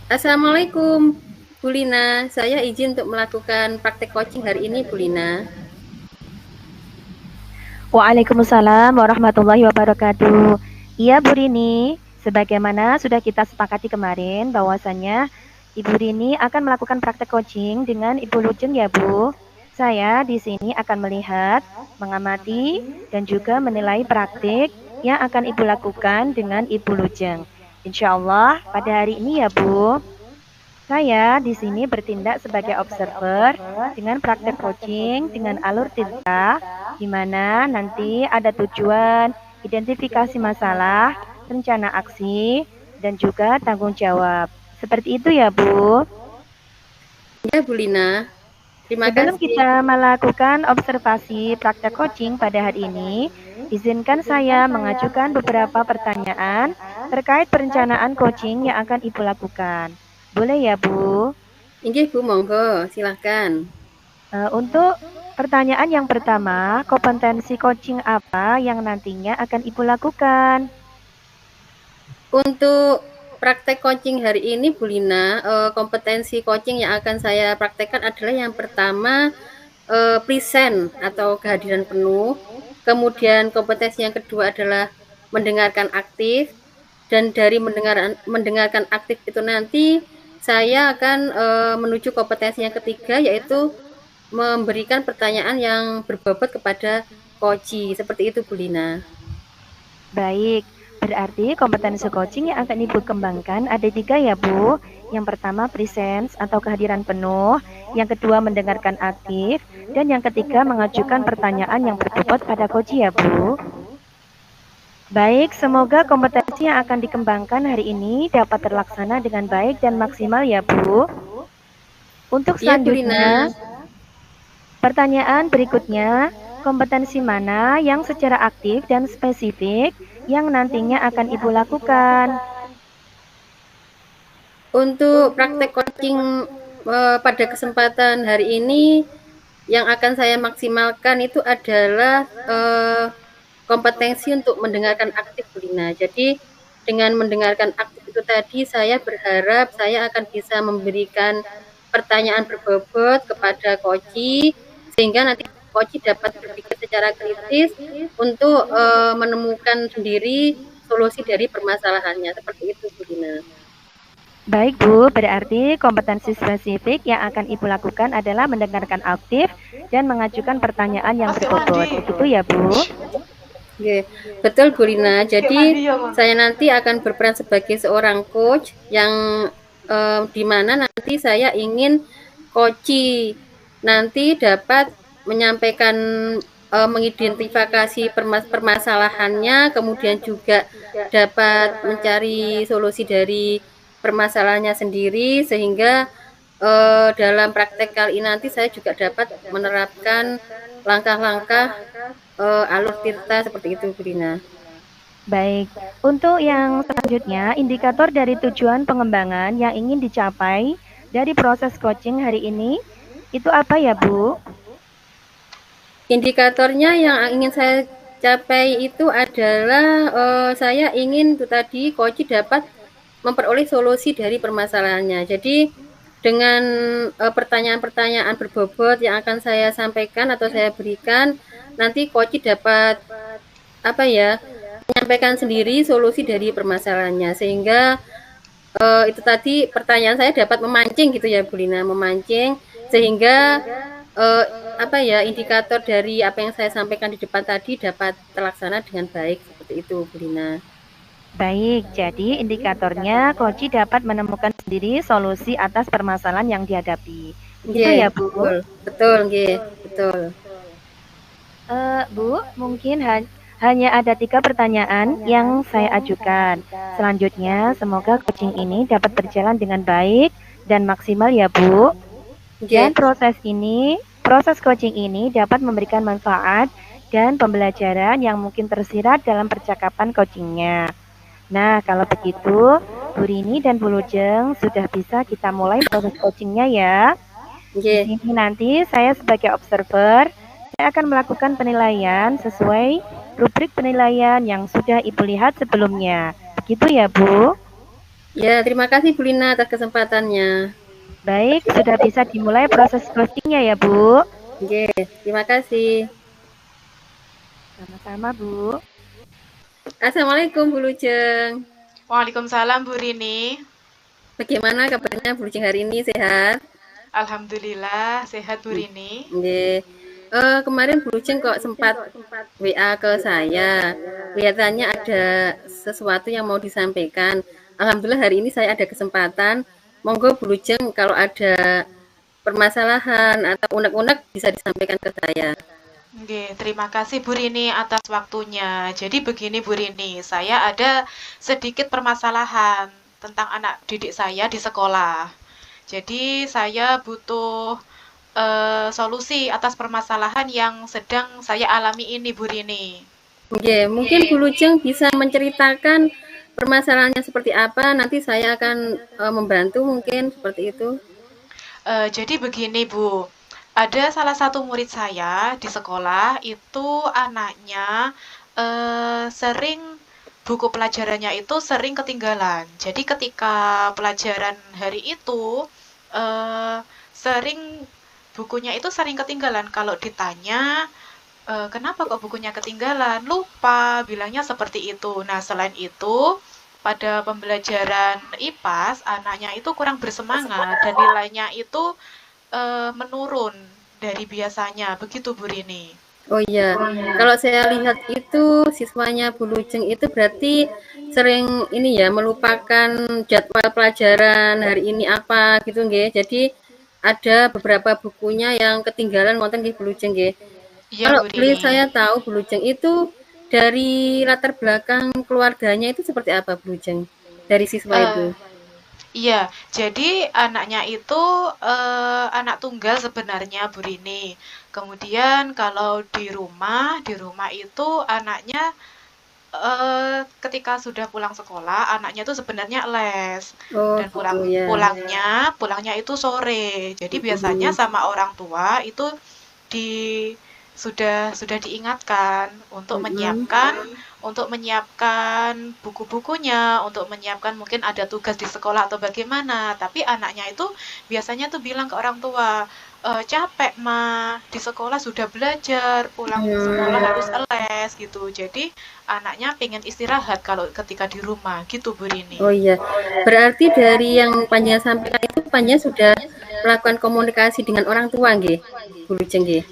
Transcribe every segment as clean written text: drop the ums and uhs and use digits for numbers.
Assalamualaikum, Bu Lina. Saya izin untuk melakukan praktek coaching hari ini, Bu Lina. Waalaikumsalam warahmatullahi wabarakatuh. Iya Bu Rini, sebagaimana sudah kita sepakati kemarin bahwasannya Ibu Rini akan melakukan praktek coaching dengan Ibu Lujeng ya Bu. Saya di sini akan melihat, mengamati, dan juga menilai praktik yang akan Ibu lakukan dengan Ibu Lujeng. Insya Allah pada hari ini ya Bu. Saya di sini bertindak sebagai observer dengan praktek coaching dengan alur tirta, di mana nanti ada tujuan, identifikasi masalah, rencana aksi, dan juga tanggung jawab. Seperti itu ya, Bu. Ya, Bu Lina. Terima Sebelum kasih. kita melakukan observasi praktek coaching pada hari ini, izinkan saya mengajukan beberapa pertanyaan terkait perencanaan coaching yang akan Ibu lakukan. Boleh ya, Bu? Inggih, Bu, monggo, silahkan. Untuk pertanyaan yang pertama, kompetensi coaching apa yang nantinya akan Ibu lakukan? Untuk praktek coaching hari ini, Bu Lina, kompetensi coaching yang akan saya praktekkan adalah yang pertama, present atau kehadiran penuh. Kemudian kompetensi yang kedua adalah mendengarkan aktif. Dan dari mendengarkan aktif itu nanti saya akan menuju kompetensi yang ketiga, yaitu memberikan pertanyaan yang berbobot kepada coach. Seperti itu, Bu Lina. Baik, berarti kompetensi coaching yang akan Ibu kembangkan ada 3 ya Bu. Yang pertama presence atau kehadiran penuh, yang kedua mendengarkan aktif, dan yang ketiga mengajukan pertanyaan yang berbobot pada coach ya Bu. Baik, semoga kompetensi yang akan dikembangkan hari ini dapat terlaksana dengan baik dan maksimal ya Bu. Untuk Iya, Bu Lina. selanjutnya, pertanyaan berikutnya, kompetensi mana yang secara aktif dan spesifik yang nantinya akan Ibu lakukan? Untuk praktek coaching pada kesempatan hari ini yang akan saya maksimalkan itu adalah kompetensi untuk mendengarkan aktif, Bu Lina. Jadi dengan mendengarkan aktif itu tadi saya berharap saya akan bisa memberikan pertanyaan berbobot kepada koci sehingga nanti koci dapat berpikir secara kritis untuk menemukan sendiri solusi dari permasalahannya. Seperti itu, Bu Lina. Baik Bu, berarti kompetensi spesifik yang akan Ibu lakukan adalah mendengarkan aktif dan mengajukan pertanyaan yang berbobot. Begitu ya Bu? Oke, betul Bu Lina. Jadi saya nanti akan berperan sebagai seorang coach yang di mana nanti saya ingin coachi nanti dapat menyampaikan mengidentifikasi permasalahannya, kemudian juga dapat mencari solusi dari permasalahannya sendiri sehingga dalam praktek kali ini nanti saya juga dapat menerapkan langkah-langkah alur tirta seperti itu, Bu Dina. Baik, untuk yang selanjutnya, indikator dari tujuan pengembangan yang ingin dicapai dari proses coaching hari ini, itu apa ya Bu? Indikatornya yang ingin saya capai itu adalah saya ingin itu tadi coach dapat memperoleh solusi dari permasalahannya. Jadi dengan pertanyaan-pertanyaan berbobot yang akan saya sampaikan atau saya berikan, nanti coach dapat apa ya menyampaikan sendiri solusi dari permasalahannya sehingga itu tadi pertanyaan saya dapat memancing gitu ya Bu Lina, memancing sehingga apa ya indikator dari apa yang saya sampaikan di depan tadi dapat terlaksana dengan baik seperti itu Bu Lina. Baik, jadi indikatornya coach dapat menemukan sendiri solusi atas permasalahan yang dihadapi. Begitu Nggih, ya Bu? betul. Betul nggih, betul. Bu, mungkin hanya ada 3 pertanyaan yang saya ajukan. Selanjutnya, semoga coaching ini dapat berjalan dengan baik dan maksimal ya Bu. Dan Nggih. proses coaching ini dapat memberikan manfaat dan pembelajaran yang mungkin tersirat dalam percakapan coachingnya. Nah, kalau begitu, Bu Rini dan Bu Lujeng sudah bisa kita mulai proses coachingnya ya. Di Nggih. sini nanti saya sebagai observer, saya akan melakukan penilaian sesuai rubrik penilaian yang sudah Ibu lihat sebelumnya. Begitu ya, Bu? Ya, terima kasih Bu Lina atas kesempatannya. Baik, sudah bisa dimulai proses closingnya ya Bu. Oke, terima kasih. Sama-sama Bu. Assalamualaikum Bu Lujeng. Waalaikumsalam Bu Rini. Bagaimana kabarnya Bu Lujeng hari ini, sehat? Alhamdulillah sehat Bu Rini. Oke. Kemarin Bu Lujeng kok sempat WA ke saya. Kelihatannya ada sesuatu yang mau disampaikan. Alhamdulillah hari ini saya ada kesempatan. Monggo Bu Lujeng kalau ada permasalahan atau unek-unek bisa disampaikan ke saya. Oke, terima kasih Bu Rini atas waktunya. Jadi begini Bu Rini, saya ada sedikit permasalahan tentang anak didik saya di sekolah. Jadi saya butuh solusi atas permasalahan yang sedang saya alami ini Bu Rini. Oke, mungkin Bu Lujeng bisa menceritakan permasalahannya seperti apa. Nanti saya akan membantu mungkin seperti itu. Jadi begini Bu, ada salah satu murid saya di sekolah itu anaknya sering buku pelajarannya itu sering ketinggalan. Jadi ketika pelajaran hari itu sering bukunya itu sering ketinggalan. Kalau ditanya kenapa kok bukunya ketinggalan? Lupa, bilangnya seperti itu. Nah, selain itu pada pembelajaran IPAS, anaknya itu kurang bersemangat dan nilainya itu menurun dari biasanya. Begitu Bu Rini. Oh iya, kalau saya lihat itu siswanya Bu Lujeng itu berarti sering ini ya melupakan jadwal pelajaran hari ini apa gitu nggih. Jadi ada beberapa bukunya yang ketinggalan wonten nggih Bu Lujeng nggih. Iya Kalau Bu boleh Rini. saya tahu Bu Lujeng itu dari latar belakang keluarganya itu seperti apa Bu Lujeng? Dari siswa Eh, itu. iya, jadi anaknya itu anak tunggal sebenarnya Bu Rini. Kemudian kalau di rumah itu anaknya ketika sudah pulang sekolah, anaknya tuh sebenarnya les Oh dan gitu ya. pulangnya itu sore. Jadi biasanya Mm-mm. sama orang tua itu di sudah diingatkan Mm-mm. untuk menyiapkan buku-bukunya, untuk menyiapkan mungkin ada tugas di sekolah atau bagaimana. Tapi anaknya itu biasanya tuh bilang ke orang tua, capek mah di sekolah sudah belajar, pulang sekolah Hmm. harus les gitu. Jadi anaknya pengen istirahat kalau ketika di rumah gitu Bu Rini. Oh iya, berarti dari yang panjenengan sampaikan itu panjenengan sudah melakukan komunikasi dengan orang tua nggih, Bu Lujeng nggih?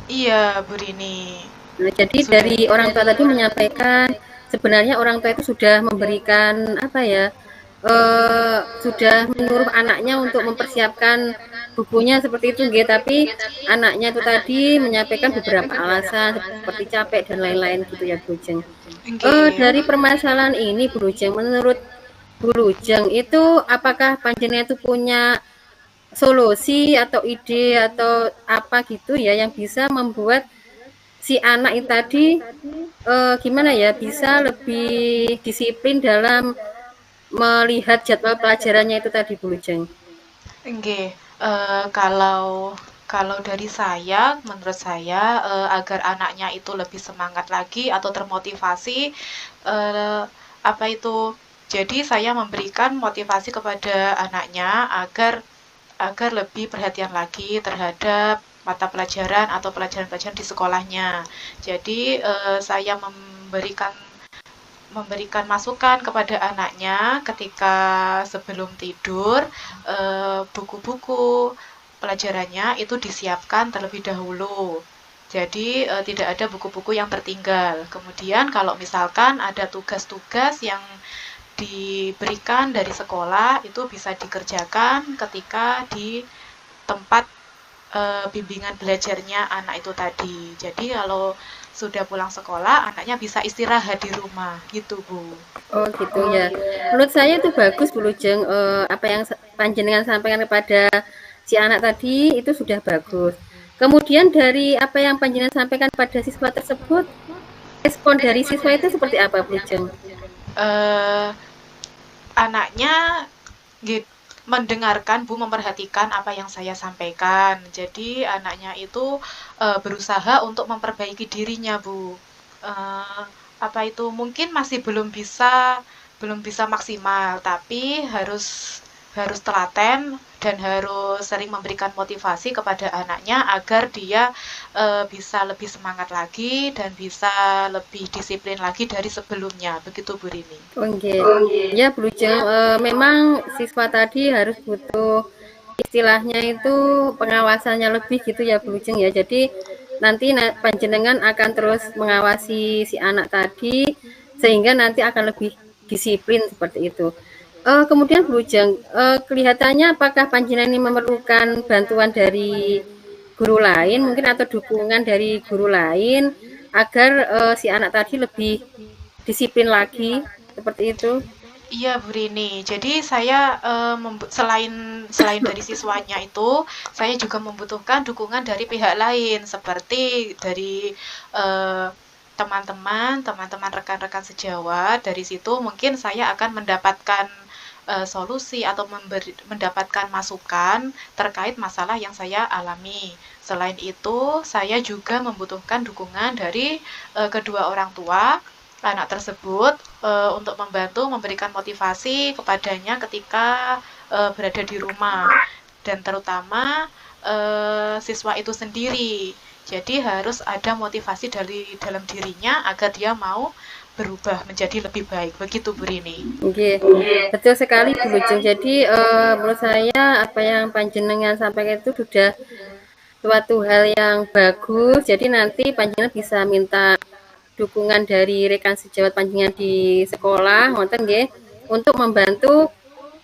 Iya Bu Rini, Nah, jadi sudah. dari orang tua tadi menyampaikan sebenarnya orang tua itu sudah memberikan apa ya, sudah menyuruh anaknya untuk mempersiapkan bukunya seperti itu nggih, tapi anaknya itu tadi menyampaikan beberapa alasan seperti capek dan lain-lain gitu ya, Bu Lujeng. Nggih. Dari permasalahan ini Bu Lujeng, menurut Bu Lujeng itu apakah panjenengan itu punya solusi atau ide atau apa gitu ya yang bisa membuat si anak itu tadi gimana ya bisa lebih disiplin dalam melihat jadwal pelajarannya itu tadi Bu Lujeng. Nggih, kalau dari saya, menurut saya, agar anaknya itu lebih semangat lagi atau termotivasi, eee, apa itu, jadi saya memberikan motivasi kepada anaknya agar agar lebih perhatian lagi terhadap mata pelajaran atau pelajaran-pelajaran di sekolahnya. Jadi, saya memberikan masukan kepada anaknya ketika sebelum tidur, buku-buku pelajarannya itu disiapkan terlebih dahulu. Jadi tidak ada buku-buku yang tertinggal. Kemudian kalau misalkan ada tugas-tugas yang diberikan dari sekolah itu bisa dikerjakan ketika di tempat bimbingan belajarnya anak itu tadi. Jadi kalau sudah pulang sekolah, anaknya bisa istirahat di rumah, gitu Bu. Oh gitu ya. Menurut saya itu bagus Bu Lujeng, apa yang panjenengan sampaikan kepada si anak tadi itu sudah bagus. Kemudian dari apa yang panjenengan sampaikan pada siswa tersebut, respon dari siswa itu seperti apa Bu Lujeng? Eh, Anaknya mendengarkan Bu, memperhatikan apa yang saya sampaikan. Jadi anaknya itu berusaha untuk memperbaiki dirinya Bu. Eh, Apa itu mungkin masih belum bisa belum bisa maksimal, tapi harus telaten dan harus sering memberikan motivasi kepada anaknya agar dia bisa lebih semangat lagi dan bisa lebih disiplin lagi dari sebelumnya. Begitu Bu Rini. Oke. Ya, Bu Lujeng, memang siswa tadi harus butuh istilahnya itu pengawasannya lebih gitu ya Bu Lujeng ya. Jadi nanti panjenengan akan terus mengawasi si anak tadi sehingga nanti akan lebih disiplin seperti itu. Kemudian Bu Lujeng, kelihatannya apakah panjenengan ini memerlukan bantuan dari guru lain mungkin atau dukungan dari guru lain agar si anak tadi lebih disiplin lagi seperti itu? Iya, Bu Rini. Jadi saya selain dari siswanya itu, saya juga membutuhkan dukungan dari pihak lain seperti dari eh, teman-teman rekan-rekan sejawat. Dari situ mungkin saya akan mendapatkan solusi atau mendapatkan masukan terkait masalah yang saya alami. Selain itu, saya juga membutuhkan dukungan dari kedua orang tua anak tersebut untuk membantu memberikan motivasi kepadanya ketika berada di rumah dan terutama siswa itu sendiri. Jadi harus ada motivasi dari dalam dirinya agar dia mau berubah menjadi lebih baik. Begitu Bu Rini. Oke, betul sekali Bu Lujeng. Jadi menurut saya apa yang panjenengan sampaikan itu sudah suatu hal yang bagus. Jadi nanti panjenengan bisa minta dukungan dari rekan sejawat panjenengan di sekolah, ngoten nggih, untuk membantu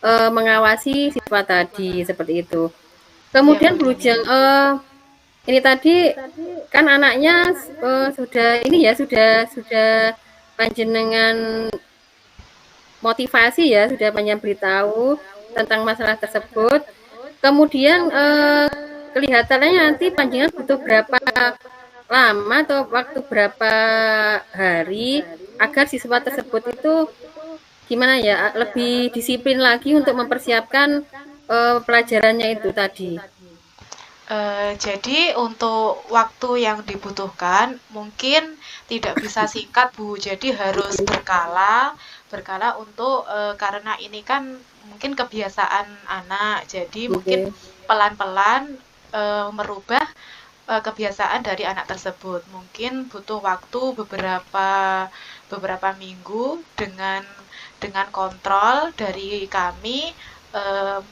mengawasi siswa tadi seperti itu. Iya Kemudian Bu Bu Rini. Lujeng, ini tadi kan anaknya sudah ini ya sudah panjenengan motivasi ya sudah banyak beritahu tentang masalah tersebut. Kemudian kelihatannya nanti panjenengan butuh berapa lama atau waktu berapa hari agar siswa tersebut itu gimana ya lebih disiplin lagi untuk mempersiapkan pelajarannya itu tadi. Jadi untuk waktu yang dibutuhkan mungkin tidak bisa singkat Bu, jadi harus berkala untuk karena ini kan mungkin kebiasaan anak, jadi mungkin Oke. pelan-pelan merubah kebiasaan dari anak tersebut. Mungkin butuh waktu beberapa minggu dengan kontrol dari kami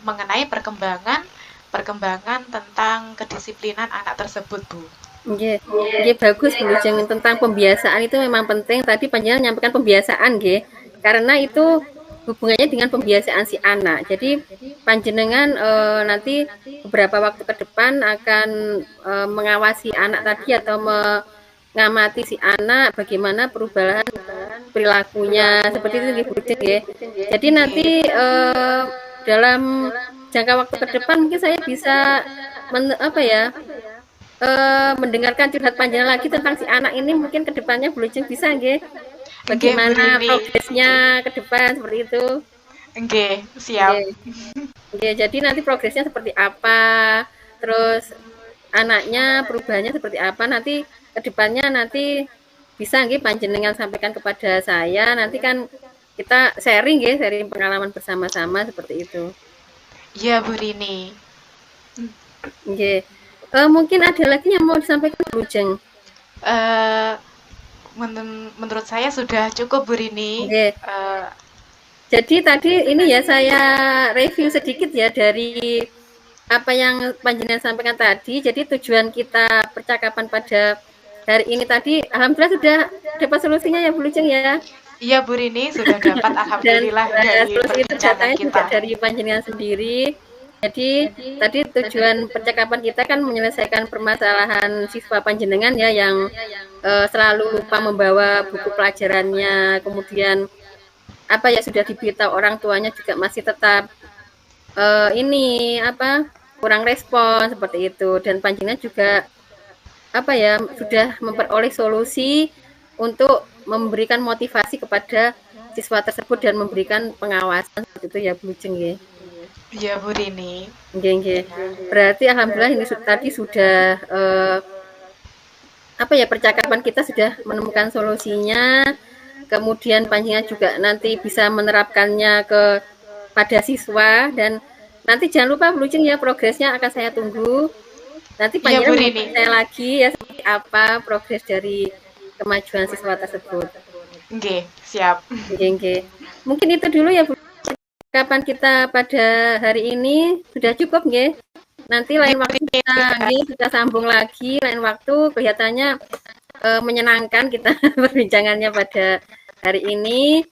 mengenai perkembangan tentang kedisiplinan anak tersebut, Bu. Nggih. Nggih bagus Bu Lujeng tentang pembiasaan itu memang penting. Tadi panjenengan menyampaikan pembiasaan nggih. Karena itu hubungannya dengan pembiasaan si anak. Jadi panjenengan nanti beberapa waktu ke depan akan mengawasi anak tadi atau mengamati si anak bagaimana perubahan perilakunya seperti itu nggih Bu Lujeng nggih. Jadi nanti Oke. dalam jangka waktu ke depan mungkin saya bisa mendengarkan curhat panjenengan lagi tentang si anak ini mungkin ke depannya Bu Lujeng bisa nggih? Nggih, Bu Bagaimana Rini. progresnya ke depan seperti itu? Nggih, siap. Nggih. Nggih, jadi nanti progresnya seperti apa? Terus anaknya perubahannya seperti apa? Nanti ke depannya nanti bisa nggih panjenengan sampaikan kepada saya. Nanti kan kita sharing nggih, sharing pengalaman bersama-sama seperti itu. Iya, Bu Rini. Nggih. Mungkin ada lagi yang mau disampaikan Bu Lujeng? Eh, menurut saya sudah cukup, Bu Rini. Nggih. Jadi tadi ini ya saya review sedikit ya dari apa yang panjenengan sampaikan tadi. Jadi tujuan kita percakapan pada hari ini tadi, alhamdulillah sudah dapat solusinya ya Bu Lujeng ya. Iya, Bu Rini sudah dapat Dan alhamdulillah dari solusi itu perbincangan datanya juga kita. dari panjenengan sendiri. Jadi tadi tujuan percakapan kita kan menyelesaikan permasalahan siswa panjenengan ya yang selalu lupa membawa buku pelajarannya, kemudian apa ya sudah diberitahu orang tuanya juga masih tetap ini apa kurang respon seperti itu dan panjenengan juga apa ya sudah memperoleh solusi untuk memberikan motivasi kepada siswa tersebut dan memberikan pengawasan seperti itu ya Bu Lujeng ya. Iya, Bu Rini. Nggih, nggih. Berarti alhamdulillah ini tadi sudah apa ya percakapan kita sudah menemukan solusinya. kemudian panjenengan juga nanti bisa menerapkannya pada siswa, dan nanti jangan lupa Bu Lujeng ya, progresnya akan saya tunggu. Nanti Iya Bu panjenengan Rini. menghubungi saya lagi ya, seperti apa progres dari kemajuan siswa tersebut. Nggih, siap. Oke. Mungkin itu dulu ya Bu. Kapan kita pada hari ini sudah cukup nggih. Nanti lain waktu kita sambung lagi, lain waktu kelihatannya menyenangkan kita perbincangannya pada hari ini.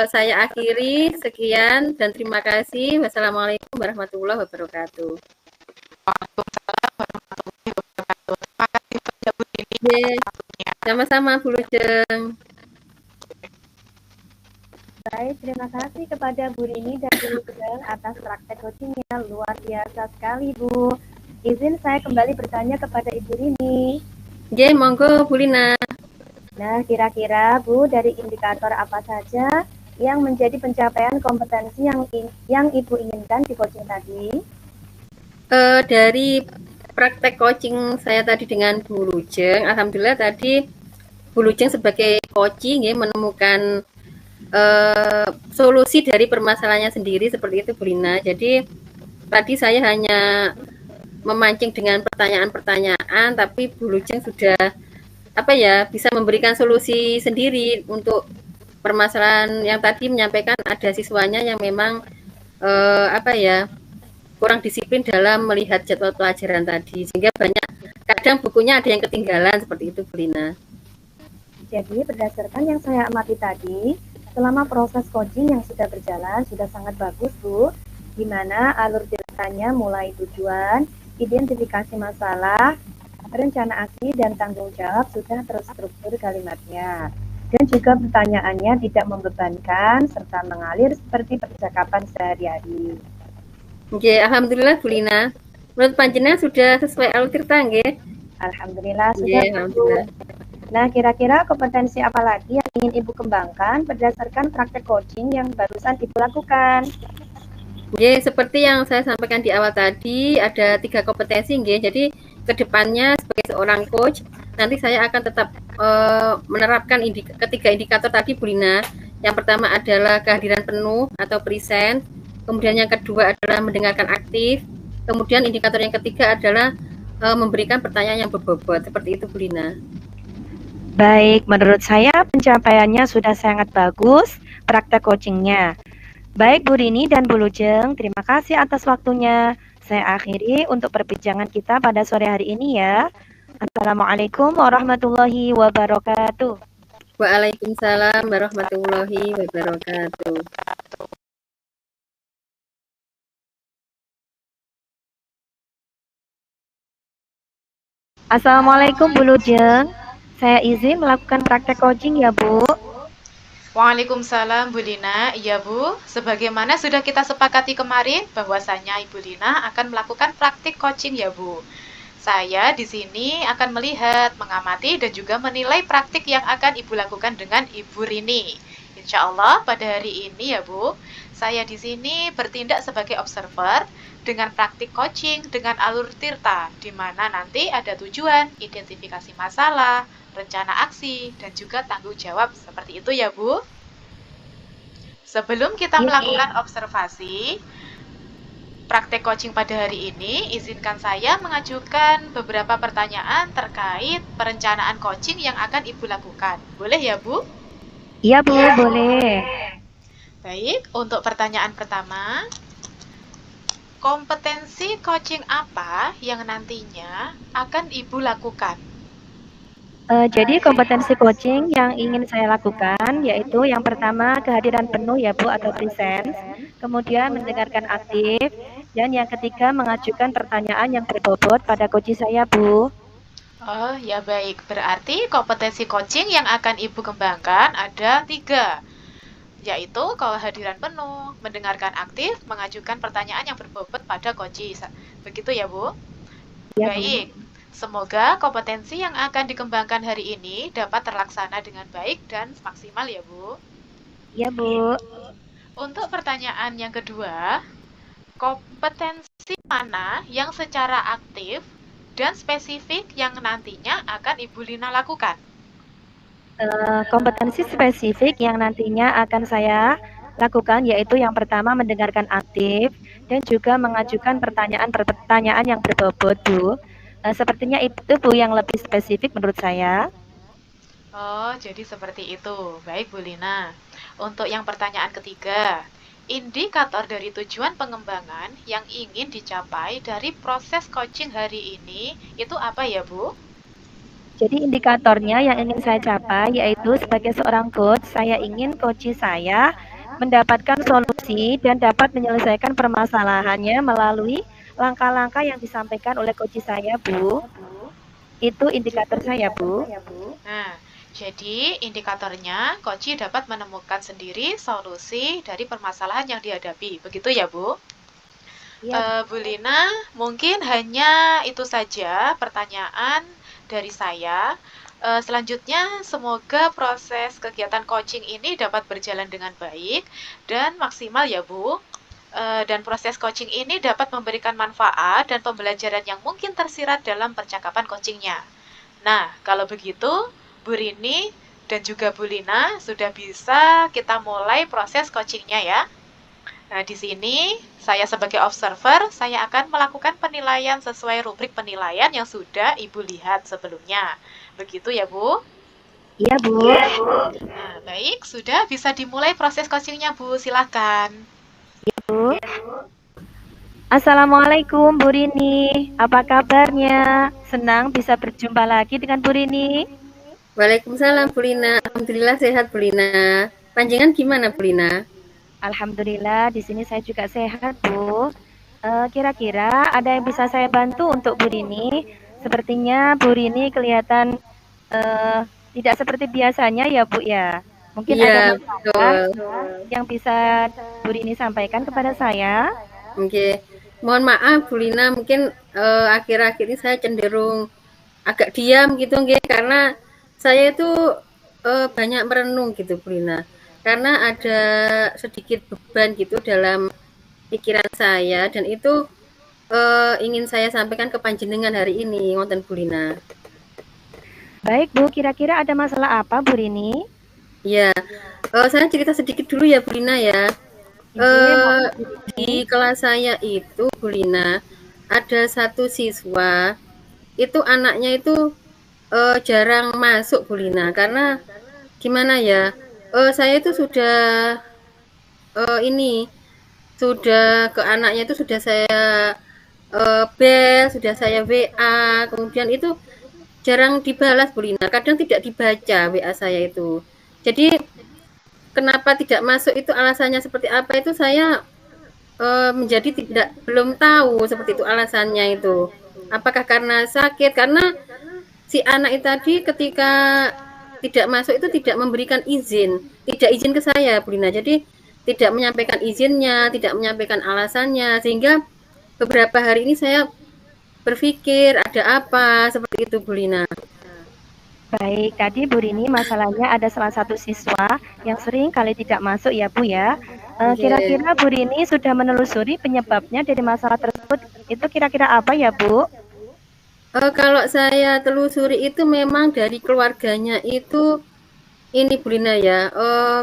Saya akhiri, sekian dan terima kasih. Wassalamualaikum warahmatullahi wabarakatuh. Terima kasih banyak Bu Rini. Sama-sama Bu Lujeng. Baik, terima kasih kepada Bu Rini dan Bu Lujeng atas praktek coachingnya, luar biasa sekali Bu. Izin saya kembali bertanya kepada Ibu Rini. Oke, monggo Bu Lina. Nah, kira-kira Bu, dari indikator apa saja yang menjadi pencapaian kompetensi yang Ibu inginkan di coaching tadi? Dari praktek coaching saya tadi dengan Bu Lujeng, alhamdulillah tadi Bu Lujeng sebagai coaching ya, menemukan solusi dari permasalahannya sendiri, seperti itu Bu Lina. Jadi tadi saya hanya memancing dengan pertanyaan-pertanyaan, tapi Bu Lujeng sudah bisa memberikan solusi sendiri untuk permasalahan yang tadi, menyampaikan ada siswanya yang memang kurang disiplin dalam melihat jadwal pelajaran tadi, sehingga kadang bukunya ada yang ketinggalan, seperti itu Bu Lina. Jadi berdasarkan yang saya amati tadi, selama proses coaching yang sudah berjalan sudah sangat bagus Bu, di mana alur ceritanya mulai tujuan, identifikasi masalah, rencana aksi dan tanggung jawab sudah terstruktur kalimatnya. Dan juga pertanyaannya tidak membebankan serta mengalir seperti percakapan sehari-hari. Oke, alhamdulillah Bu Lina. Menurut panjenengan sudah sesuai alur cerita nggih? Alhamdulillah sudah. Alhamdulillah. Nah, kira-kira kompetensi apa lagi yang ingin Ibu kembangkan berdasarkan praktek coaching yang barusan Ibu lakukan? Nggih, seperti yang saya sampaikan di awal tadi, ada 3 kompetensi nggih. Jadi kedepannya sebagai seorang coach, nanti saya akan tetap menerapkan ketiga indikator tadi Bu Lina. Yang pertama adalah kehadiran penuh atau present, kemudian yang kedua adalah mendengarkan aktif, kemudian indikator yang ketiga adalah memberikan pertanyaan yang berbobot, seperti itu Bu Lina. Baik, menurut saya pencapaiannya sudah sangat bagus praktek coachingnya. Baik Bu Rini dan Bu Lujeng, terima kasih atas waktunya. Saya akhiri untuk perbincangan kita pada sore hari ini ya. Assalamualaikum warahmatullahi wabarakatuh. Waalaikumsalam warahmatullahi wabarakatuh. Assalamualaikum Bu Lujeng. Saya izin melakukan praktek coaching ya Bu. Waalaikumsalam Bu Lina. Iya Bu, sebagaimana sudah kita sepakati kemarin bahwasanya Ibu Lina akan melakukan praktik coaching ya Bu. Saya di sini akan melihat, mengamati dan juga menilai praktik yang akan Ibu lakukan dengan Ibu Rini. Insya Allah pada hari ini ya Bu, saya di sini bertindak sebagai observer dengan praktik coaching dengan alur tirta, di mana nanti ada tujuan, identifikasi masalah, rencana aksi, dan juga tanggung jawab. Seperti itu ya Bu. Sebelum kita melakukan observasi praktek coaching pada hari ini, izinkan saya mengajukan beberapa pertanyaan terkait perencanaan coaching yang akan Ibu lakukan. Boleh ya Bu? Iya Bu, boleh. Baik, untuk pertanyaan pertama, kompetensi coaching apa yang nantinya akan Ibu lakukan? Jadi kompetensi coaching yang ingin saya lakukan yaitu yang pertama kehadiran penuh ya Bu atau presence, kemudian mendengarkan aktif, dan yang ketiga mengajukan pertanyaan yang berbobot pada coach saya Bu. Oh ya baik, berarti kompetensi coaching yang akan Ibu kembangkan ada 3, yaitu kehadiran penuh, mendengarkan aktif, mengajukan pertanyaan yang berbobot pada coach. Begitu ya Bu? Ya, baik. Semoga kompetensi yang akan dikembangkan hari ini dapat terlaksana dengan baik dan maksimal ya Bu. Ya Bu. Untuk pertanyaan yang kedua, kompetensi mana yang secara aktif dan spesifik yang nantinya akan Ibu Lina lakukan? Kompetensi spesifik yang nantinya akan saya lakukan yaitu yang pertama mendengarkan aktif dan juga mengajukan pertanyaan-pertanyaan yang berbobot, Bu. Sepertinya itu, Bu, yang lebih spesifik menurut saya. Oh, jadi seperti itu. Baik, Bu Lina. Untuk yang pertanyaan ketiga, indikator dari tujuan pengembangan yang ingin dicapai dari proses coaching hari ini itu apa ya, Bu? Jadi indikatornya yang ingin saya capai yaitu sebagai seorang coach, saya ingin coach saya mendapatkan solusi dan dapat menyelesaikan permasalahannya melalui langkah-langkah yang disampaikan oleh coach saya, Bu. Itu indikator saya, Bu. Nah, jadi indikatornya coach dapat menemukan sendiri solusi dari permasalahan yang dihadapi. Begitu ya, Bu? Iya, Bu Lina, mungkin hanya itu saja pertanyaan dari saya. Selanjutnya, semoga proses kegiatan coaching ini dapat berjalan dengan baik dan maksimal ya, Bu. Dan proses coaching ini dapat memberikan manfaat dan pembelajaran yang mungkin tersirat dalam percakapan coachingnya. Nah, kalau begitu, Bu Rini dan juga Bu Lina sudah bisa kita mulai proses coachingnya ya. Nah, di sini saya sebagai observer, saya akan melakukan penilaian sesuai rubrik penilaian yang sudah Ibu lihat sebelumnya. Begitu ya, Bu? iya, Bu. Nah, baik, sudah bisa dimulai proses coachingnya, Bu. Silahkan. Bu. Assalamualaikum, Bu Rini. Apa kabarnya? Senang bisa berjumpa lagi dengan Bu Rini. Waalaikumsalam, Bu Lina. Alhamdulillah sehat, Bu Lina. Panjenengan gimana, Bu Lina? Alhamdulillah, di sini saya juga sehat, Bu. Kira-kira ada yang bisa saya bantu untuk Bu Rini? Sepertinya Bu Rini kelihatan tidak seperti biasanya ya, Bu ya. Mungkin ada Iya, masalah betul. yang bisa Bu Rini sampaikan kepada saya. Oke. Mohon maaf, Bu Lina. Mungkin akhir-akhir ini saya cenderung agak diam gitu, nggih, karena saya itu banyak merenung gitu, Bu Lina. Karena ada sedikit beban gitu dalam pikiran saya dan itu ingin saya sampaikan ke panjenengan hari ini, wonten Bu Lina. Baik, Bu. Kira-kira ada masalah apa, Bu Rini? Ya, saya cerita sedikit dulu ya, Bu Lina ya. Izin, Eh, Bu di Rini. kelas saya itu, Bu Lina, ada satu siswa itu anaknya itu jarang masuk, Bu Lina, karena gimana ya? Saya itu sudah ini sudah ke anaknya itu sudah saya bel, sudah saya WA, kemudian itu jarang dibalas, Bu Lina. Kadang tidak dibaca WA saya itu. Jadi kenapa tidak masuk itu alasannya seperti apa itu saya menjadi belum tahu seperti itu alasannya itu. Apakah karena sakit? Karena si anak itu tadi ketika tidak masuk itu tidak memberikan izin, tidak izin ke saya, Bu Lina. Jadi tidak menyampaikan izinnya, tidak menyampaikan alasannya, sehingga beberapa hari ini saya berpikir ada apa seperti itu, Bu Lina. Baik, tadi Bu Rini masalahnya ada salah satu siswa yang sering kali tidak masuk ya, Bu ya. Oke. Kira-kira Bu Rini sudah menelusuri penyebabnya dari masalah tersebut. Itu kira-kira apa ya, Bu? Kalau saya telusuri itu memang dari keluarganya itu ini Bu Lina ya,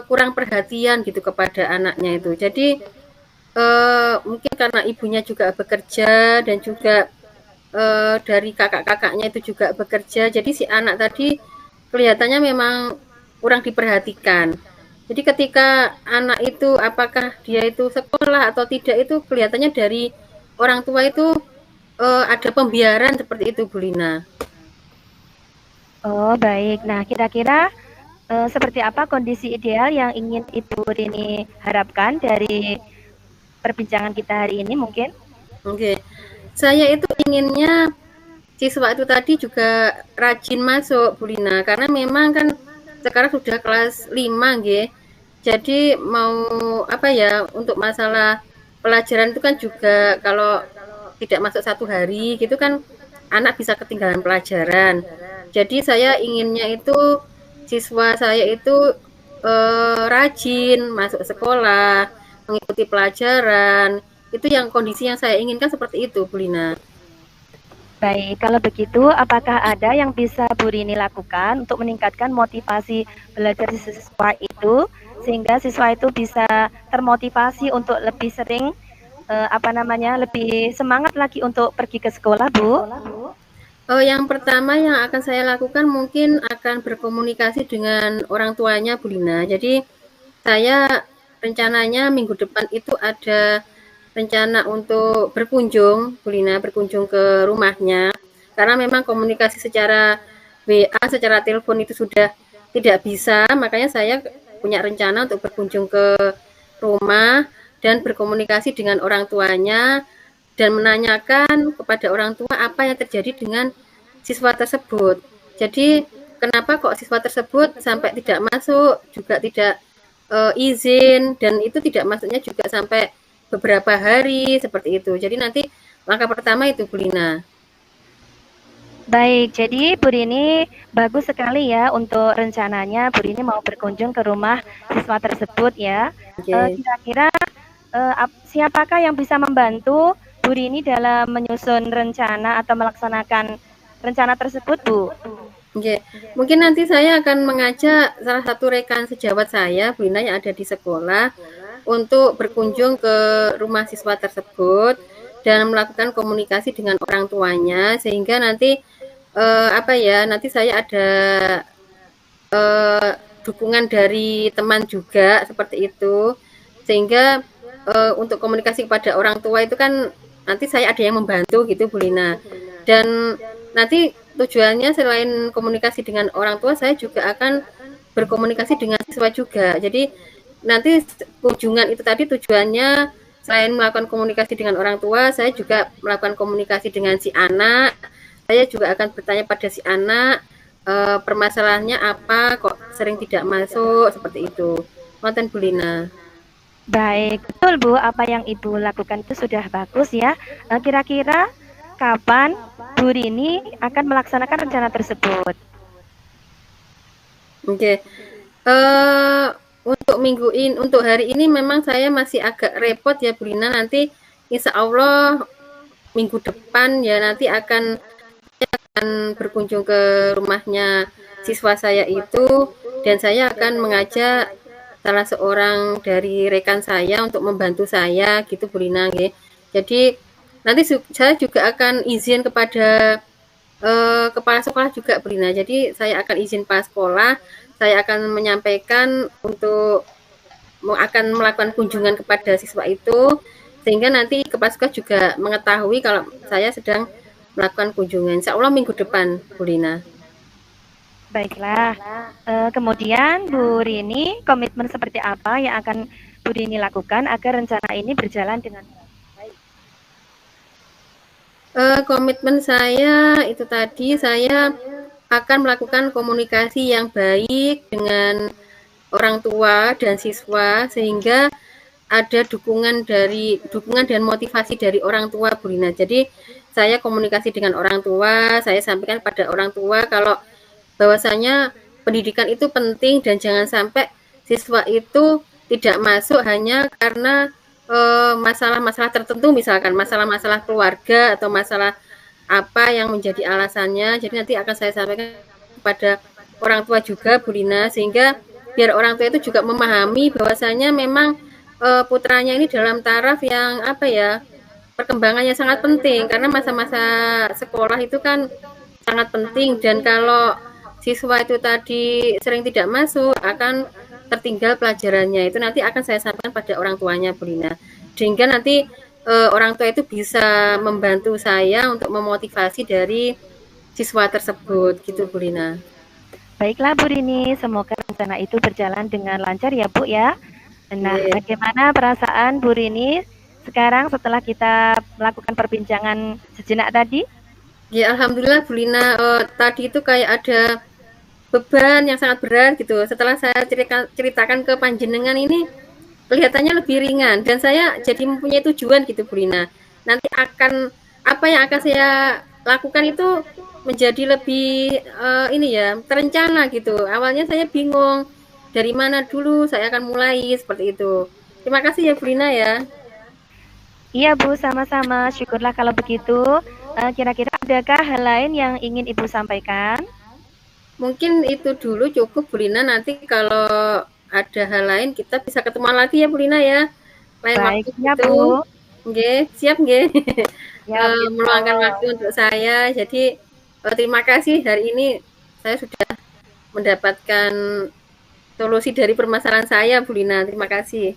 kurang perhatian gitu kepada anaknya itu. Jadi mungkin karena ibunya juga bekerja dan juga dari kakak-kakaknya itu juga bekerja. Jadi si anak tadi kelihatannya memang kurang diperhatikan. Jadi ketika anak itu apakah dia itu sekolah atau tidak itu kelihatannya dari orang tua itu ada pembiaran seperti itu, Bu Lina. Oh, baik. Nah, kira-kira seperti apa kondisi ideal yang ingin Ibu Rini harapkan dari perbincangan kita hari ini mungkin? Oke. Saya itu inginnya siswa itu tadi juga rajin masuk, Bu Lina, karena memang kan sekarang sudah kelas 5 nggih. Jadi mau apa ya, untuk masalah pelajaran itu kan juga kalau tidak masuk satu hari gitu kan anak bisa ketinggalan pelajaran. Jadi saya inginnya itu siswa saya itu rajin masuk sekolah, mengikuti pelajaran. Itu yang kondisi yang saya inginkan seperti itu, Bu Lina. Baik, kalau begitu apakah ada yang bisa Bu Rini lakukan untuk meningkatkan motivasi belajar siswa itu sehingga siswa itu bisa termotivasi untuk lebih sering lebih semangat lagi untuk pergi ke sekolah, Bu? Yang pertama yang akan saya lakukan mungkin akan berkomunikasi dengan orang tuanya Bu Lina. Jadi saya rencananya minggu depan itu ada rencana untuk berkunjung Bu Lina, berkunjung ke rumahnya. Karena memang komunikasi secara WA, secara telepon itu sudah tidak bisa, makanya saya punya rencana untuk berkunjung ke rumah dan berkomunikasi dengan orang tuanya dan menanyakan kepada orang tua apa yang terjadi dengan siswa tersebut. Jadi kenapa kok siswa tersebut sampai tidak masuk, juga tidak izin, dan itu tidak masuknya juga sampai beberapa hari seperti itu. Jadi nanti langkah pertama itu Bu Lina. Baik, jadi Bu Rini bagus sekali ya untuk rencananya Bu Rini mau berkunjung ke rumah siswa tersebut ya. Okay. Kira-kira siapakah yang bisa membantu Bu Rini dalam menyusun rencana atau melaksanakan rencana tersebut, Bu? Oke, mungkin nanti saya akan mengajak salah satu rekan sejawat saya, Bu Lina, yang ada di sekolah untuk berkunjung ke rumah siswa tersebut dan melakukan komunikasi dengan orang tuanya sehingga nanti nanti saya ada dukungan dari teman juga seperti itu sehingga untuk komunikasi kepada orang tua itu kan nanti saya ada yang membantu gitu Bu Lina. Dan nanti tujuannya selain komunikasi dengan orang tua, saya juga akan berkomunikasi dengan siswa juga. Jadi nanti kunjungan itu tadi tujuannya selain melakukan komunikasi dengan orang tua, saya juga melakukan komunikasi dengan si anak. Saya juga akan bertanya pada si anak permasalahannya apa, kok sering tidak masuk seperti itu. Konten Bu Lina. Baik, betul Bu, apa yang Ibu lakukan itu sudah bagus ya. Kira-kira kapan Bu Rini akan melaksanakan rencana tersebut? Oke. Untuk hari ini memang saya masih agak repot ya Bu Lina. Nanti insya Allah minggu depan ya nanti akan berkunjung ke rumahnya siswa saya itu dan saya akan mengajak salah seorang dari rekan saya untuk membantu saya gitu Bu Lina. Jadi nanti saya juga akan izin kepada kepala sekolah juga Bu Lina. Jadi saya akan izin kepala sekolah, saya akan menyampaikan untuk akan melakukan kunjungan kepada siswa itu sehingga nanti kepala sekolah juga mengetahui kalau saya sedang melakukan kunjungan. Insya Allah minggu depan Bu Lina. Baiklah, kemudian Bu Rini komitmen seperti apa yang akan Bu Rini lakukan agar rencana ini berjalan dengan baik? Komitmen saya itu tadi saya akan melakukan komunikasi yang baik dengan orang tua dan siswa sehingga ada dukungan dan motivasi dari orang tua Bu Lina. Jadi saya komunikasi dengan orang tua, saya sampaikan pada orang tua kalau bahwasanya pendidikan itu penting dan jangan sampai siswa itu tidak masuk hanya karena masalah-masalah tertentu, misalkan masalah-masalah keluarga atau masalah apa yang menjadi alasannya. Jadi nanti akan saya sampaikan kepada orang tua juga Bu Lina sehingga biar orang tua itu juga memahami bahwasanya memang putranya ini dalam taraf yang perkembangannya sangat penting karena masa-masa sekolah itu kan sangat penting dan kalau siswa itu tadi sering tidak masuk akan tertinggal pelajarannya. Itu nanti akan saya sampaikan pada orang tuanya Bu Lina. Sehingga nanti orang tua itu bisa membantu saya untuk memotivasi dari siswa tersebut gitu Bu Lina. Baiklah Bu Rini, semoga rencana itu berjalan dengan lancar ya Bu ya. Nah, bagaimana perasaan Bu Rini sekarang setelah kita melakukan perbincangan sejenak tadi? Ya Alhamdulillah Bu Lina, tadi itu kayak ada beban yang sangat berat gitu. Setelah saya ceritakan ke panjenengan ini kelihatannya lebih ringan dan saya jadi mempunyai tujuan gitu Bu Lina. Nanti apa yang akan saya lakukan itu menjadi lebih terencana gitu. Awalnya saya bingung dari mana dulu saya akan mulai seperti itu. Terima kasih ya Bu Lina ya. Iya Bu, sama-sama. Syukurlah kalau begitu. kira-kira adakah hal lain yang ingin Ibu sampaikan? Mungkin itu dulu cukup Bu Lina, nanti kalau ada hal lain kita bisa ketemuan lagi ya Bu Lina ya. Lain Baik, waktu ya gitu. Bu. Nggih, siap nggih. Siap, insya Meluangkan Allah. waktu untuk saya. Jadi terima kasih hari ini saya sudah mendapatkan solusi dari permasalahan saya Bu Lina. Terima kasih.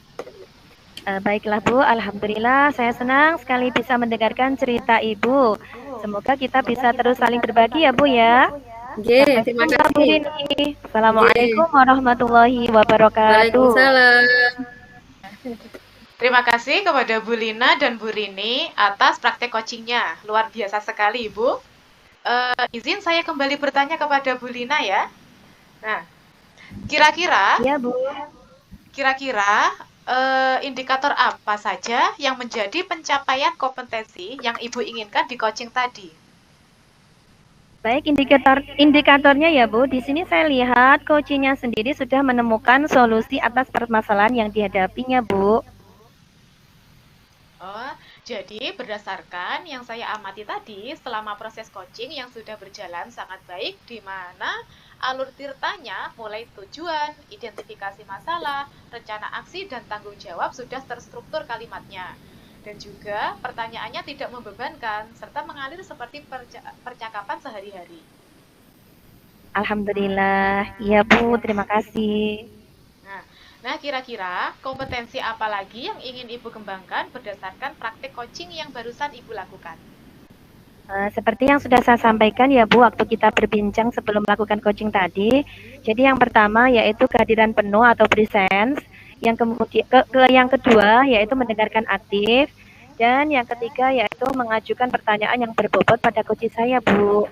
Baiklah Bu, Alhamdulillah saya senang sekali bisa mendengarkan cerita Ibu. Semoga kita bisa terus saling berbagi ya Bu ya. Nggih, Sampai terima jumpa Bu kasih. Rini. Nggih. Assalamualaikum warahmatullahi wabarakatuh. Waalaikumsalam. Terima kasih kepada Bu Lina dan Bu Rini atas praktek coachingnya. Luar biasa sekali, Ibu. Izin saya kembali bertanya kepada Bu Lina ya. Nah, kira-kira Iya Bu. kira-kira indikator apa saja yang menjadi pencapaian kompetensi yang Ibu inginkan di coaching tadi? Baik, indikatornya ya Bu. Di sini saya lihat coachingnya sendiri sudah menemukan solusi atas permasalahan yang dihadapinya Bu. Oh, jadi berdasarkan yang saya amati tadi, selama proses coaching yang sudah berjalan sangat baik, di mana alur tirtanya mulai tujuan, identifikasi masalah, rencana aksi, dan tanggung jawab sudah terstruktur kalimatnya. Dan juga pertanyaannya tidak membebankan, serta mengalir seperti percakapan sehari-hari. Alhamdulillah. Iya Bu, terima kasih. Nah, nah, kira-kira kompetensi apa lagi yang ingin Ibu kembangkan berdasarkan praktik coaching yang barusan Ibu lakukan? Seperti yang sudah saya sampaikan ya Bu, waktu kita berbincang sebelum melakukan coaching tadi. Jadi yang pertama yaitu kehadiran penuh atau presence. Yang kemudian yang kedua yaitu mendengarkan aktif. Dan yang ketiga yaitu mengajukan pertanyaan yang berbobot pada coach saya Bu.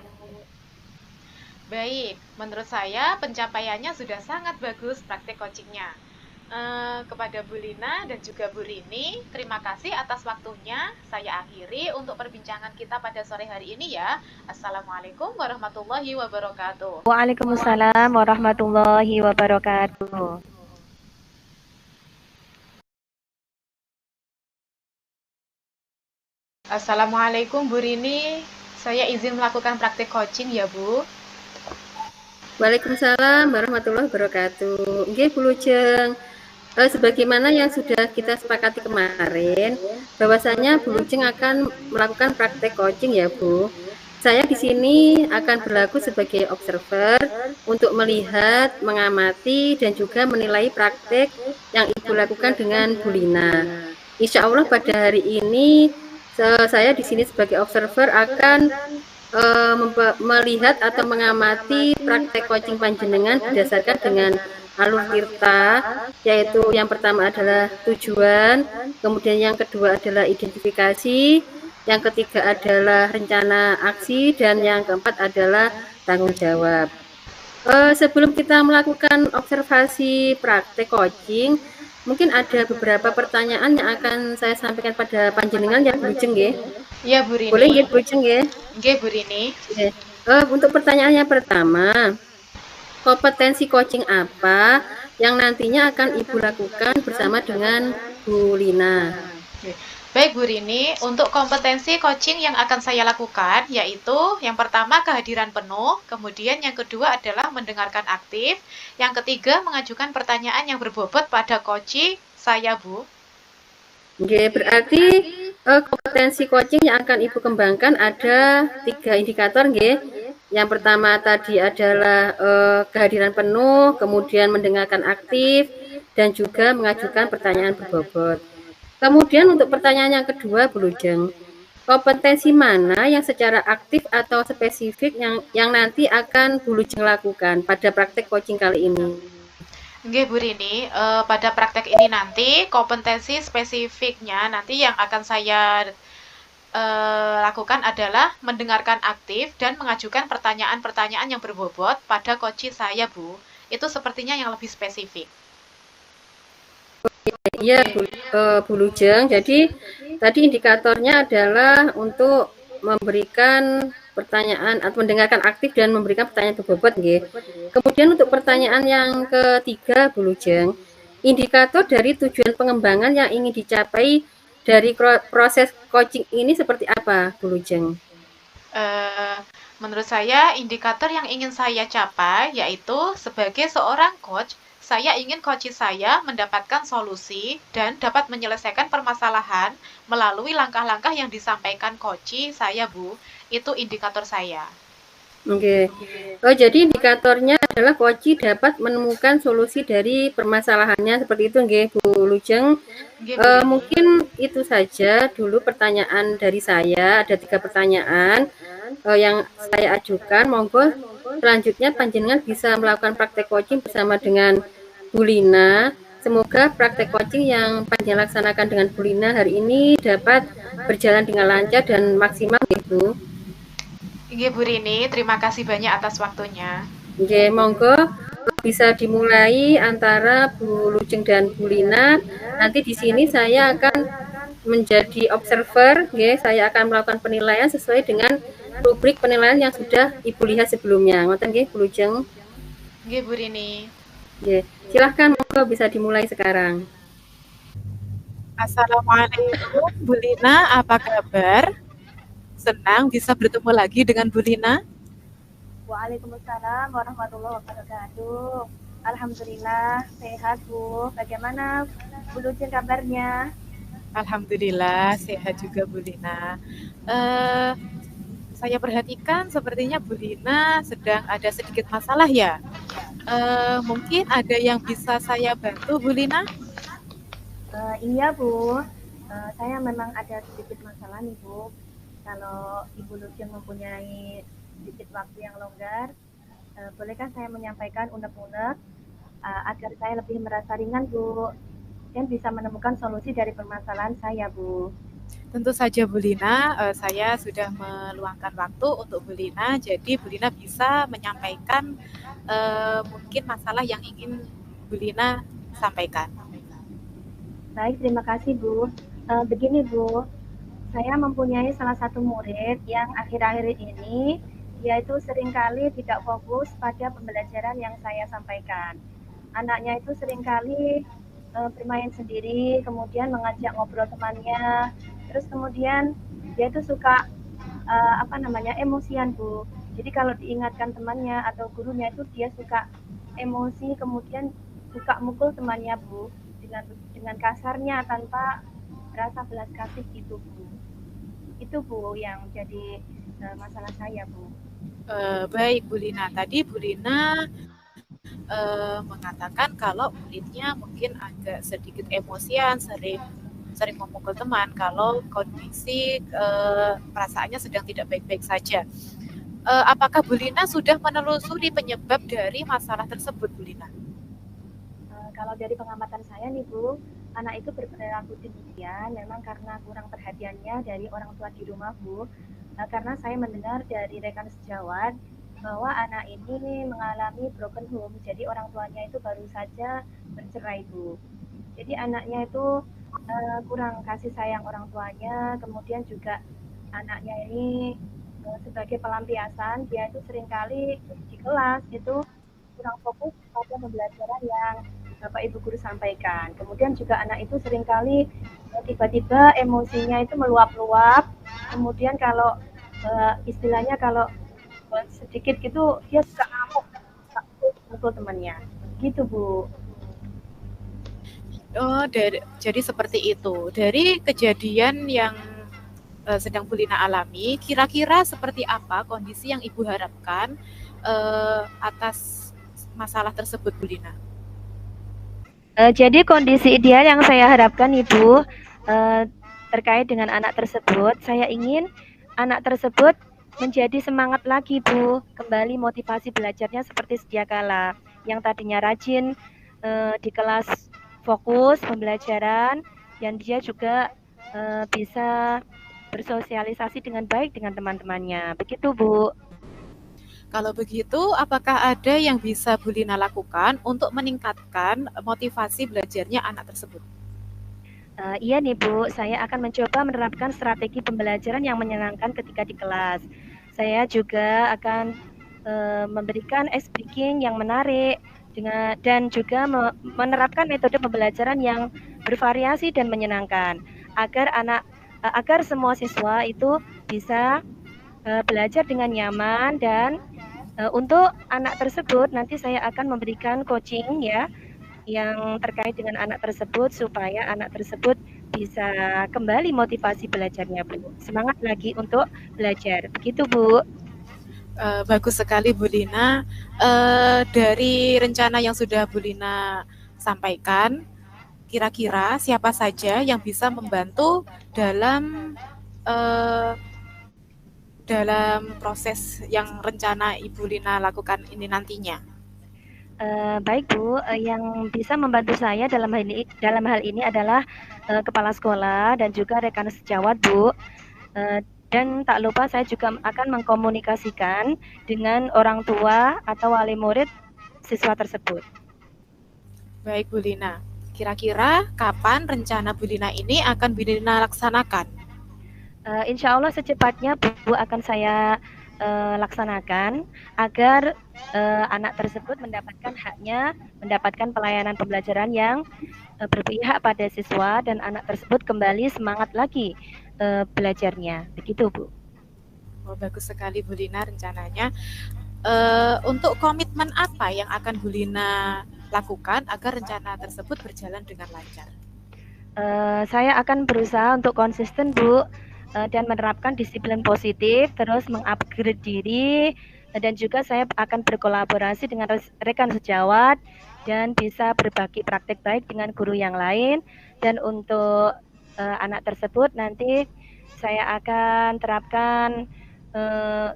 Baik, menurut saya pencapaiannya sudah sangat bagus praktik coachingnya. Kepada Bu Lina dan juga Bu Rini, terima kasih atas waktunya. Saya akhiri untuk perbincangan kita pada sore hari ini ya. Assalamualaikum warahmatullahi wabarakatuh. Waalaikumsalam warahmatullahi wabarakatuh. Assalamualaikum Bu Rini, saya izin melakukan praktik coaching ya Bu. Waalaikumsalam warahmatullahi wabarakatuh. Nggih, Bu Lujeng. Sebagaimana yang sudah kita sepakati kemarin, bahwasanya Bu Lujeng akan melakukan praktek coaching ya, Bu. Saya di sini akan berlaku sebagai observer untuk melihat, mengamati, dan juga menilai praktek yang Ibu lakukan dengan Bu Lina. Insya Allah pada hari ini saya di sini sebagai observer akan melihat atau mengamati praktek coaching panjenengan berdasarkan dengan alur tirta, yaitu yang pertama adalah tujuan, kemudian yang kedua adalah identifikasi, yang ketiga adalah rencana aksi, dan yang keempat adalah tanggung jawab. Sebelum kita melakukan observasi praktek coaching, mungkin ada beberapa pertanyaan yang akan saya sampaikan pada panjenengan ya Bu Lujeng nggih. Iya Bu Rini. Boleh nggih Bu Lujeng nggih? Nggih Bu Rini. Untuk pertanyaannya pertama, kompetensi coaching apa yang nantinya akan Ibu lakukan bersama dengan Bu Lina? Baik Bu Rini, untuk kompetensi coaching yang akan saya lakukan yaitu yang pertama kehadiran penuh, kemudian yang kedua adalah mendengarkan aktif, yang ketiga mengajukan pertanyaan yang berbobot pada coaching saya Bu. Oke, berarti kompetensi coaching yang akan Ibu kembangkan ada 3 indikator nggih. Yang pertama tadi adalah kehadiran penuh, kemudian mendengarkan aktif, dan juga mengajukan pertanyaan berbobot. Kemudian untuk pertanyaan yang kedua, Bu Lujeng, kompetensi mana yang secara aktif atau spesifik yang nanti akan Bu Lujeng lakukan pada praktek coaching kali ini? Nggih Bu Rini, pada praktek ini nanti kompetensi spesifiknya nanti yang akan saya lakukan adalah mendengarkan aktif dan mengajukan pertanyaan-pertanyaan yang berbobot pada coach saya Bu. Itu sepertinya yang lebih spesifik. Iya, Bu Lujeng. Jadi tadi indikatornya adalah untuk memberikan pertanyaan atau mendengarkan aktif dan memberikan pertanyaan berbobot nggih. Kemudian untuk pertanyaan yang ketiga Bu Lujeng, indikator dari tujuan pengembangan yang ingin dicapai dari proses coaching ini seperti apa Bu Lujeng? Eh, Menurut saya, indikator yang ingin saya capai yaitu sebagai seorang coach, saya ingin coach saya mendapatkan solusi dan dapat menyelesaikan permasalahan melalui langkah-langkah yang disampaikan coach saya, Bu. Itu indikator saya. Oke. Oh, jadi indikatornya adalah Koci dapat menemukan solusi dari permasalahannya seperti itu, nggih, Bu Lujeng. Nggih, Bu Rini. Mungkin itu saja dulu pertanyaan dari saya. Ada 3 pertanyaan yang saya ajukan. Monggo selanjutnya panjenengan bisa melakukan praktek coaching bersama dengan Bu Lina. Semoga praktek coaching yang panjenengan laksanakan dengan Bu Lina hari ini dapat berjalan dengan lancar dan maksimal, Bu. Nggih, Bu Rini, terima kasih banyak atas waktunya. Oke, monggo bisa dimulai antara Bu Lujeng dan Bu Lina. Nanti di sini saya akan menjadi observer, oke, saya akan melakukan penilaian sesuai dengan rubrik penilaian yang sudah Ibu lihat sebelumnya. Ngoten nggih, Bu Lujeng. Nggih, Bu Rini. Oke, silahkan monggo bisa dimulai sekarang. Assalamualaikum, Bu Lina, apa kabar? Senang bisa bertemu lagi dengan Bu Lina. Waalaikumsalam warahmatullahi wabarakatuh. Alhamdulillah sehat, Bu. Bagaimana Bu Lujeng kabarnya? Alhamdulillah sehat juga, Bu Lina. Saya perhatikan sepertinya Bu Lina sedang ada sedikit masalah ya. Mungkin ada yang bisa saya bantu, Bu Lina? Iya, Bu. Saya memang ada sedikit masalah nih, Bu. Kalau Ibu Lujeng mempunyai sedikit waktu yang longgar, bolehkah saya menyampaikan unek-unek agar saya lebih merasa ringan, Bu, dan bisa menemukan solusi dari permasalahan saya, Bu. Tentu saja, Bu Lina, saya sudah meluangkan waktu untuk Bu Lina, jadi Bu Lina bisa menyampaikan mungkin masalah yang ingin Bu Lina sampaikan. Baik, terima kasih, Bu. Begini, Bu, saya mempunyai salah satu murid yang akhir-akhir ini dia itu seringkali tidak fokus pada pembelajaran yang saya sampaikan. Anaknya itu seringkali bermain sendiri, kemudian mengajak ngobrol temannya, terus kemudian dia itu suka emosian, Bu. Jadi kalau diingatkan temannya atau gurunya itu dia suka emosi, kemudian suka mukul temannya, Bu, dengan kasarnya tanpa rasa belas kasih gitu, Bu. Itu, Bu, yang jadi masalah saya, Bu. Baik, Bu Lina. Tadi Bu Lina mengatakan kalau muridnya mungkin agak sedikit emosian, sering memukul teman kalau kondisi perasaannya sedang tidak baik-baik saja. Apakah Bu Lina sudah menelusuri penyebab dari masalah tersebut, Bu Lina? Kalau dari pengamatan saya nih, Bu, anak itu berperilaku demikian memang karena kurang perhatiannya dari orang tua di rumah, Bu. Karena saya mendengar dari rekan sejawat bahwa anak ini mengalami broken home, jadi orang tuanya itu baru saja bercerai, Bu. Jadi anaknya itu kurang kasih sayang orang tuanya, kemudian juga anaknya ini sebagai pelampiasan, dia itu seringkali di kelas itu kurang fokus pada pembelajaran yang Bapak Ibu guru sampaikan. Kemudian juga anak itu seringkali tiba-tiba emosinya itu meluap-luap. Kemudian kalau istilahnya kalau sedikit gitu dia suka ngamuk, mukul temannya. Gitu, Bu. Oh, jadi seperti itu. Dari kejadian yang sedang Bu Lina alami, kira-kira seperti apa kondisi yang Ibu harapkan atas masalah tersebut, Bu Lina? Jadi kondisi ideal yang saya harapkan, Ibu, terkait dengan anak tersebut, saya ingin anak tersebut menjadi semangat lagi, Bu, kembali motivasi belajarnya seperti sedia kala. Yang tadinya rajin di kelas fokus pembelajaran, dan dia juga bisa bersosialisasi dengan baik dengan teman-temannya. Begitu, Bu. Kalau begitu, apakah ada yang bisa Bu Lina lakukan untuk meningkatkan motivasi belajarnya anak tersebut? Iya nih, Bu, saya akan mencoba menerapkan strategi pembelajaran yang menyenangkan ketika di kelas. Saya juga akan memberikan speaking yang menarik dan juga menerapkan metode pembelajaran yang bervariasi dan menyenangkan agar semua siswa itu bisa belajar dengan nyaman dan untuk anak tersebut nanti saya akan memberikan coaching ya yang terkait dengan anak tersebut supaya anak tersebut bisa kembali motivasi belajarnya, Bu. Semangat lagi untuk belajar. Begitu, Bu. Bagus sekali Bu Lina. Dari rencana yang sudah Bu Lina sampaikan, kira-kira siapa saja yang bisa membantu dalam proses yang rencana Ibu Lina lakukan ini nantinya? Baik Bu, yang bisa membantu saya dalam hal ini adalah kepala sekolah dan juga rekan sejawat Bu. Dan tak lupa saya juga akan mengkomunikasikan dengan orang tua atau wali murid siswa tersebut. Baik Bu Lina, kira-kira kapan rencana Bu Lina ini akan Bu Lina laksanakan? Insya Allah secepatnya Bu akan saya laksanakan agar anak tersebut mendapatkan haknya, mendapatkan pelayanan pembelajaran yang berpihak pada siswa dan anak tersebut kembali semangat lagi belajarnya. Begitu Bu. Oh, bagus sekali Bu Lina rencananya. Untuk komitmen apa yang akan Bu Lina lakukan agar rencana tersebut berjalan dengan lancar? Saya akan berusaha untuk konsisten Bu dan menerapkan disiplin positif, terus mengupgrade diri, dan juga saya akan berkolaborasi dengan rekan sejawat dan bisa berbagi praktik baik dengan guru yang lain. Dan untuk anak tersebut nanti saya akan terapkan,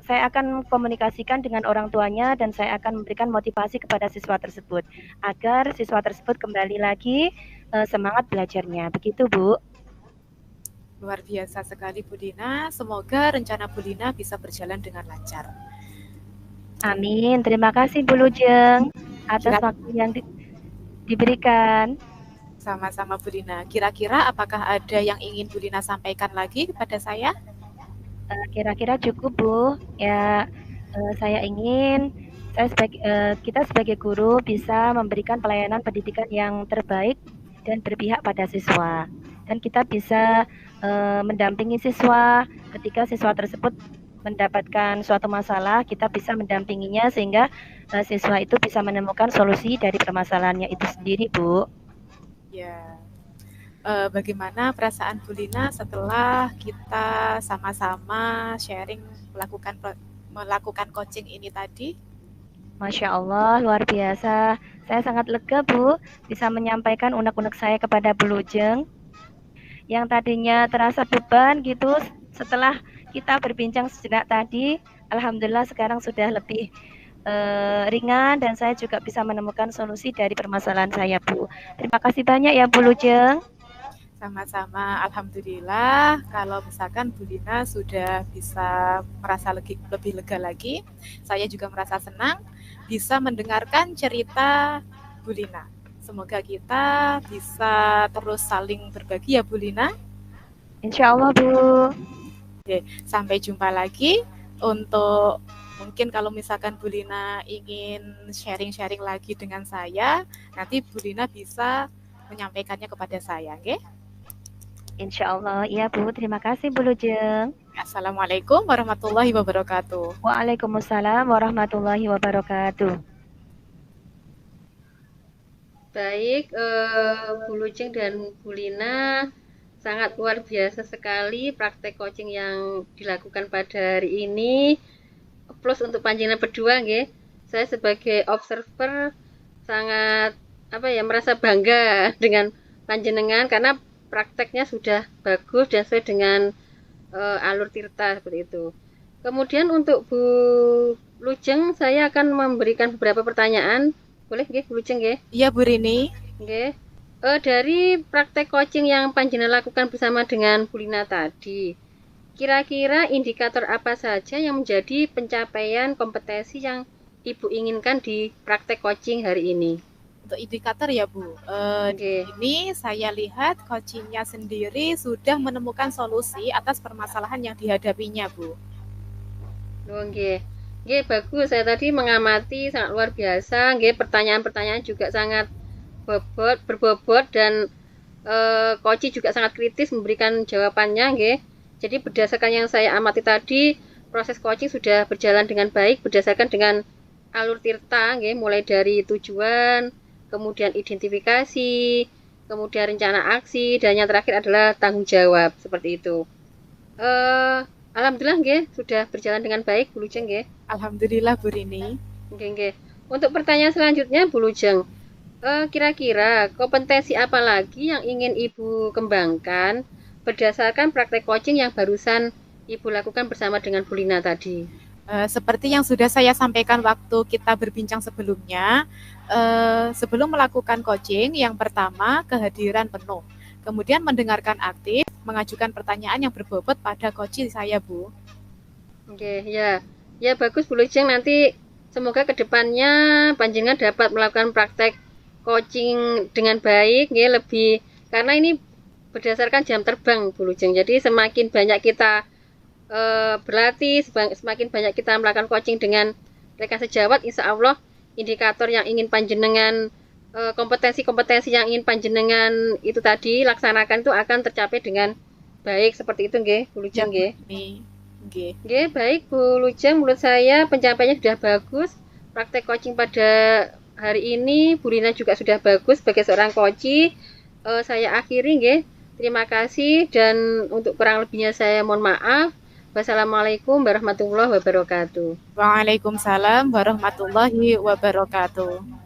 saya akan komunikasikan dengan orang tuanya dan saya akan memberikan motivasi kepada siswa tersebut agar siswa tersebut kembali lagi semangat belajarnya. Begitu Bu. Luar biasa sekali Bu Lina. Semoga rencana Bu Lina bisa berjalan dengan lancar. Amin. Terima kasih Bu Lujeng atas waktu yang diberikan. Sama-sama Bu Lina. Kira-kira apakah ada yang ingin Bu Lina sampaikan lagi kepada saya? Kira-kira cukup Bu. Ya, saya ingin kita sebagai guru bisa memberikan pelayanan pendidikan yang terbaik dan berpihak pada siswa. Dan kita bisa mendampingi siswa ketika siswa tersebut mendapatkan suatu masalah, kita bisa mendampinginya sehingga siswa itu bisa menemukan solusi dari permasalahannya itu sendiri, Bu. Ya. Bagaimana perasaan Bu Lina setelah kita sama-sama sharing melakukan coaching ini tadi? Masya Allah, luar biasa. Saya sangat lega, Bu, bisa menyampaikan unek-unek saya kepada Bu Lujeng. Yang tadinya terasa beban gitu, setelah kita berbincang sejenak tadi, alhamdulillah sekarang sudah lebih ringan dan saya juga bisa menemukan solusi dari permasalahan saya, Bu. Terima kasih banyak ya Bu Lujeng. Sama-sama, alhamdulillah. Kalau misalkan Bu Lina sudah bisa merasa lebih lega lagi, saya juga merasa senang bisa mendengarkan cerita Bu Lina. Semoga kita bisa terus saling berbagi ya Bu Lina. Insya Allah Bu. Oke, sampai jumpa lagi. Untuk mungkin kalau misalkan Bu Lina ingin sharing-sharing lagi dengan saya, nanti Bu Lina bisa menyampaikannya kepada saya, oke? Insya Allah, iya Bu. Terima kasih Bu Lujeng. Assalamualaikum warahmatullahi wabarakatuh. Waalaikumsalam warahmatullahi wabarakatuh. Baik, Bu Lujeng dan Bu Lina, sangat luar biasa sekali praktek coaching yang dilakukan pada hari ini. Plus untuk panjenengan berdua, nggih. Saya sebagai observer sangat merasa bangga dengan panjenengan karena prakteknya sudah bagus dan sesuai dengan alur tirta seperti itu. Kemudian untuk Bu Lujeng, saya akan memberikan beberapa pertanyaan. Boleh nggih Bu Lujeng nggih? Iya Bu Rini. Nggih. Dari praktek coaching yang panjenengan lakukan bersama dengan Bu Lina tadi, kira-kira indikator apa saja yang menjadi pencapaian kompetensi yang Ibu inginkan di praktek coaching hari ini? Untuk indikator ya Bu, ini saya lihat coachingnya sendiri sudah menemukan solusi atas permasalahan yang dihadapinya Bu. Nggih. Nggih, bagus. Saya tadi mengamati sangat luar biasa. Nggih, pertanyaan-pertanyaan juga sangat berbobot dan coach juga sangat kritis memberikan jawabannya, nggih. Jadi berdasarkan yang saya amati tadi, proses coaching sudah berjalan dengan baik berdasarkan dengan alur tirta, nggih, mulai dari tujuan, kemudian identifikasi, kemudian rencana aksi, dan yang terakhir adalah tanggung jawab, seperti itu. Alhamdulillah nggih, sudah berjalan dengan baik, Bu Lujeng nggih. Alhamdulillah Bu Rini. Nggih, nggih. Untuk pertanyaan selanjutnya, Bu Lujeng, kira-kira kompetensi apa lagi yang ingin Ibu kembangkan berdasarkan praktek coaching yang barusan Ibu lakukan bersama dengan Bu Lina tadi? Seperti yang sudah saya sampaikan waktu kita berbincang sebelumnya, sebelum melakukan coaching, yang pertama kehadiran penuh, kemudian mendengarkan aktif, mengajukan pertanyaan yang berbobot pada coach saya, Bu. Oke, ya. Ya bagus Bu Lujeng, nanti semoga kedepannya panjenengan dapat melakukan praktek coaching dengan baik, ya, lebih, karena ini berdasarkan jam terbang Bu Lujeng. Jadi semakin banyak kita berlatih, semakin banyak kita melakukan coaching dengan rekan sejawat, insya Allah indikator yang ingin panjenengan, kompetensi-kompetensi yang ingin panjenengan itu tadi laksanakan itu akan tercapai dengan baik, seperti itu nggih Bu Lujeng nggih. Nggih, baik Bu Lujeng, menurut saya pencapaiannya sudah bagus. Praktek coaching pada hari ini Bu Lina juga sudah bagus sebagai seorang coach. Saya akhiri nggih. Terima kasih, dan untuk kurang lebihnya saya mohon maaf. Wassalamualaikum warahmatullahi wabarakatuh. Waalaikumsalam warahmatullahi wabarakatuh.